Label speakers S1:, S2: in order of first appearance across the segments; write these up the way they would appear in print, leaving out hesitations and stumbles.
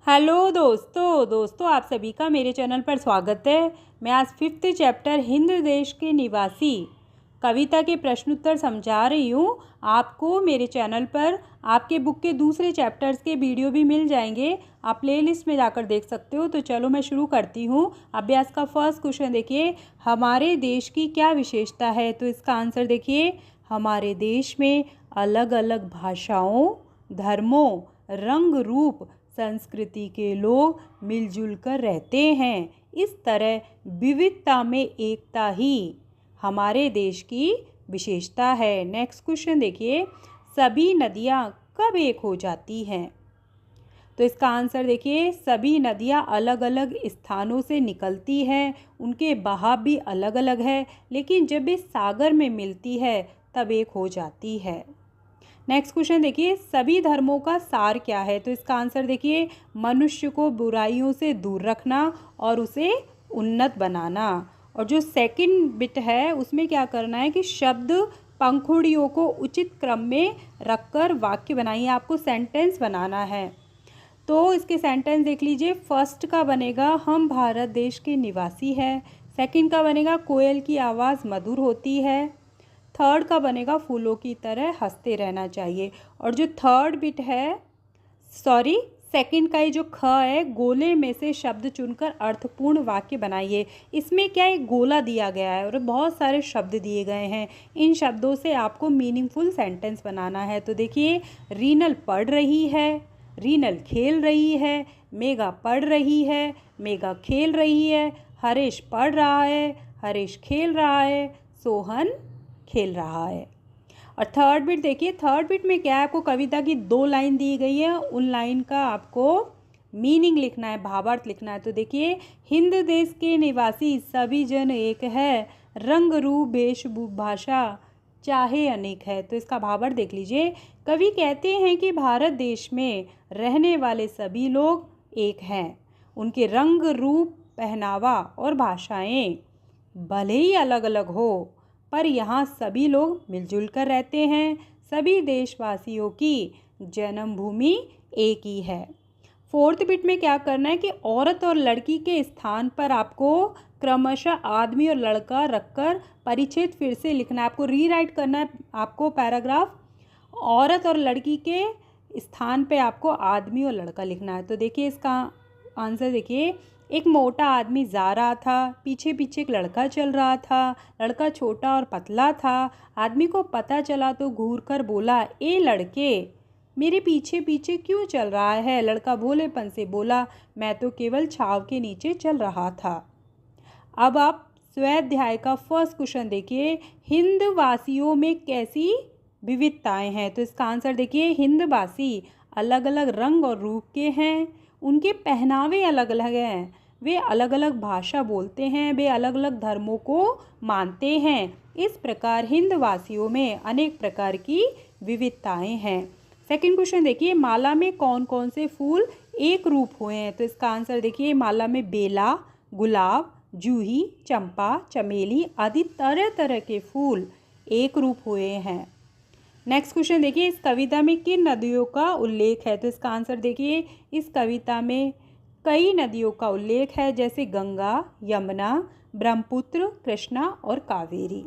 S1: Hello दोस्तों आप सभी का मेरे चैनल पर स्वागत है। मैं आज 5th चैप्टर हिंद देश के निवासी कविता के प्रश्न उत्तर समझा रही हूँ। आपको मेरे चैनल पर आपके बुक के दूसरे चैप्टर्स के वीडियो भी मिल जाएंगे, आप प्लेलिस्ट में जाकर देख सकते हो। तो चलो मैं शुरू करती हूँ। अभ्यास का फर्स्ट क्वेश्चन देखिए, हमारे देश की क्या विशेषता है? तो इसका आंसर देखिए, हमारे देश में अलग अलग भाषाओं, धर्मों, रंग रूप, संस्कृति के लोग मिलजुल कर रहते हैं। इस तरह विविधता में एकता ही हमारे देश की विशेषता है। नेक्स्ट क्वेश्चन देखिए, सभी नदियाँ कब एक हो जाती हैं? तो इसका आंसर देखिए, सभी नदियाँ अलग अलग स्थानों से निकलती हैं, उनके बहाव भी अलग अलग है, लेकिन जब वे सागर में मिलती है तब एक हो जाती है। नेक्स्ट क्वेश्चन देखिए, सभी धर्मों का सार क्या है? तो इसका आंसर देखिए, मनुष्य को बुराइयों से दूर रखना और उसे उन्नत बनाना। और जो सेकंड बिट है उसमें क्या करना है कि शब्द पंखुड़ियों को उचित क्रम में रखकर वाक्य बनाइए, आपको सेंटेंस बनाना है। तो इसके सेंटेंस देख लीजिए, फर्स्ट का बनेगा हम भारत देश के निवासी है, सेकंड का बनेगा कोयल की आवाज़ मधुर होती है, थर्ड का बनेगा फूलों की तरह हंसते रहना चाहिए। और जो थर्ड बिट है, सॉरी सेकंड का ये जो ख है, गोले में से शब्द चुनकर अर्थपूर्ण वाक्य बनाइए। इसमें क्या एक गोला दिया गया है और बहुत सारे शब्द दिए गए हैं, इन शब्दों से आपको मीनिंगफुल सेंटेंस बनाना है। तो देखिए, रीनल पढ़ रही है, रीनल खेल रही है, मेघा पढ़ रही है, मेघा खेल रही है, हरेश पढ़ रहा है, हरेश खेल रहा है, सोहन खेल रहा है। और थर्ड बिट देखिए, थर्ड बिट में क्या है, आपको कविता की 2 लाइन दी गई है, उन लाइन का आपको मीनिंग लिखना है, भावार्थ लिखना है। तो देखिए, हिंद देश के निवासी सभी जन एक है, रंग रूप वेशभूषा चाहे अनेक है। तो इसका भावार्थ देख लीजिए, कवि कहते हैं कि भारत देश में रहने वाले सभी लोग एक हैं, उनके रंग रूप, पहनावा और भाषाएं भले ही अलग अलग हो, पर यहाँ सभी लोग मिलजुल कर रहते हैं। सभी देशवासियों की जन्मभूमि एक ही है। फोर्थ बिट में क्या करना है कि औरत और लड़की के स्थान पर आपको क्रमशः आदमी और लड़का रखकर परिच्छेद फिर से लिखना है, आपको रीराइट करना है। आपको पैराग्राफ औरत और लड़की के स्थान पे आपको आदमी और लड़का लिखना है। तो देखिए, इसका आंसर देखिए, एक मोटा आदमी जा रहा था, पीछे पीछे एक लड़का चल रहा था, लड़का छोटा और पतला था। आदमी को पता चला तो घूर कर बोला, ए लड़के, मेरे पीछे पीछे क्यों चल रहा है? लड़का भोलेपन से बोला, मैं तो केवल छाव के नीचे चल रहा था। अब आप स्वाध्याय का फर्स्ट क्वेश्चन देखिए, हिंदवासियों में कैसी विविधताएं हैं? तो इसका आंसर देखिए, हिंदवासी अलग अलग रंग और रूप के हैं, उनके पहनावे अलग अलग हैं, वे अलग अलग भाषा बोलते हैं, वे अलग अलग धर्मों को मानते हैं। इस प्रकार हिंदवासियों में अनेक प्रकार की विविधताएं हैं। सेकंड क्वेश्चन देखिए, माला में कौन कौन से फूल एक रूप हुए हैं? तो इसका आंसर देखिए, माला में बेला, गुलाब, जूही, चंपा, चमेली आदि तरह तरह के फूल एक रूप हुए हैं। नेक्स्ट क्वेश्चन देखिए, इस कविता में किन नदियों का उल्लेख है? तो इसका आंसर देखिए, इस कविता में कई नदियों का उल्लेख है, जैसे गंगा, यमुना, ब्रह्मपुत्र, कृष्णा और कावेरी।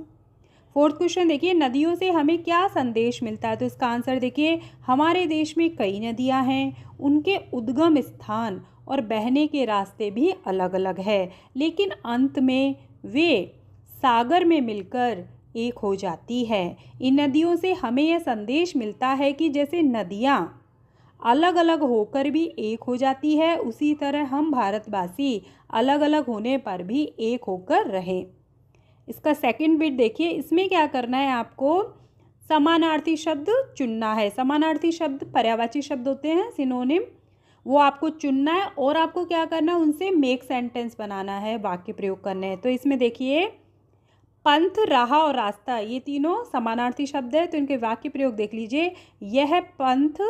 S1: फोर्थ क्वेश्चन देखिए, नदियों से हमें क्या संदेश मिलता है? तो इसका आंसर देखिए, हमारे देश में कई नदियां हैं, उनके उद्गम स्थान और बहने के रास्ते भी अलग अलग है, लेकिन अंत में वे सागर में मिलकर एक हो जाती है। इन नदियों से हमें यह संदेश मिलता है कि जैसे नदियाँ अलग अलग होकर भी एक हो जाती है, उसी तरह हम भारतवासी अलग अलग होने पर भी एक होकर रहें। इसका सेकंड बिट देखिए, इसमें क्या करना है, आपको समानार्थी शब्द चुनना है। समानार्थी शब्द पर्यायवाची शब्द होते हैं, सिनोनिम, वो आपको चुनना है और आपको क्या करना है, उनसे मेक सेंटेंस बनाना है, वाक्य प्रयोग करने हैं। तो इसमें देखिए, पंथ, राह और रास्ता, ये तीनों समानार्थी शब्द है, तो इनके वाक्य प्रयोग देख लीजिए। यह पंथ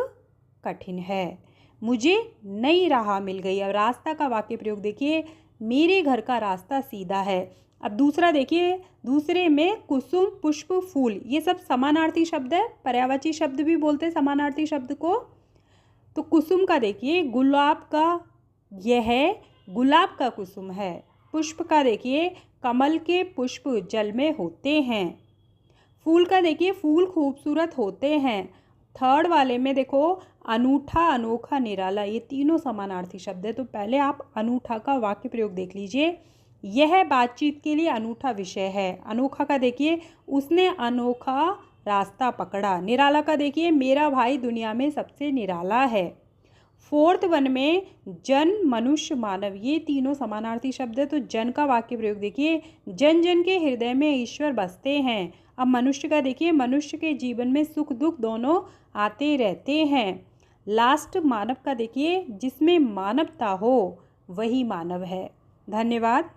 S1: कठिन है, मुझे नई राह मिल गई। अब रास्ता का वाक्य प्रयोग देखिए, मेरे घर का रास्ता सीधा है। अब दूसरा देखिए, दूसरे में कुसुम, पुष्प, फूल, ये सब समानार्थी शब्द है, पर्यायवाची शब्द भी बोलते हैं समानार्थी शब्द को। तो कुसुम का देखिए गुलाब का, यह गुलाब का कुसुम है। पुष्प का देखिए कमल के पुष्प जल में होते हैं। फूल का देखिए फूल खूबसूरत होते हैं। थर्ड वाले में देखो अनूठा, अनोखा, निराला, ये तीनों समानार्थी शब्द है। तो पहले आप अनूठा का वाक्य प्रयोग देख लीजिए। यह बातचीत के लिए अनूठा विषय है। अनोखा का देखिए उसने अनोखा रास्ता पकड़ा। निराला का देखिए मेरा भाई दुनिया में सबसे निराला है। फोर्थ वन में जन, मनुष्य, मानव, ये तीनों समानार्थी शब्द है। तो जन का वाक्य प्रयोग देखिए जन जन के हृदय में ईश्वर बसते हैं। अब मनुष्य का देखिए मनुष्य के जीवन में सुख दुख दोनों आते रहते हैं। लास्ट मानव का देखिए जिसमें मानवता हो वही मानव है। धन्यवाद।